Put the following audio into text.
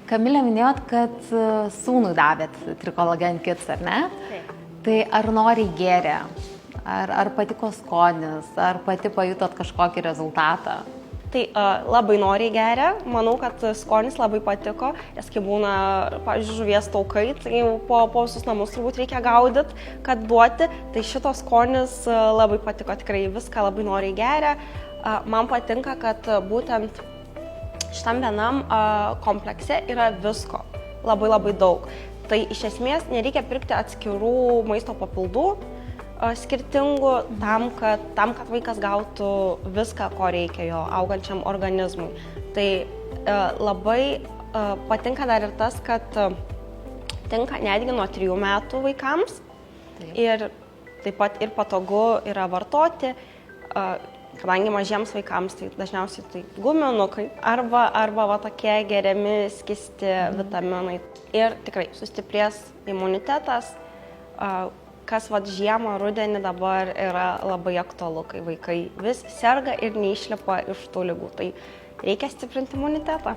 Kamilė, minėjot, kad sūnui davėt Trikolagen Kids, ar ne? Taip. Tai ar noriai gėrė, ar patiko skonis, ar pati pajutot kažkokį rezultatą? Tai labai noriai geria, manau, kad skonis labai patiko, nes kai būna, pavyzdžiui, žuvies taukai, tai po visus namus turbūt reikia gaudyti, kad duoti, tai šitos skonis labai patiko, tikrai viską labai noriai geria. Man patinka, kad būtent šitam vienam komplekse yra visko, labai daug. Tai iš esmės nereikia pirkti atskirų maisto papildų, skirtingų tam, kad vaikas gautų viską, ko reikia jo augančiam organizmui. Tai labai patinka dar ir tas, kad tinka netgi nuo 3 metų vaikams. Taip. Ir taip pat ir patogu yra vartoti, kadangi mažiems vaikams tai dažniausiai tai guminukai arba va tokie geriami skysti vitaminai. Ir tikrai sustiprės imunitetas, kas žiemą, rudenį dabar yra labai aktualu, kai vaikai vis serga ir neišlipa iš tų ligų. Tai reikia stiprinti imunitetą.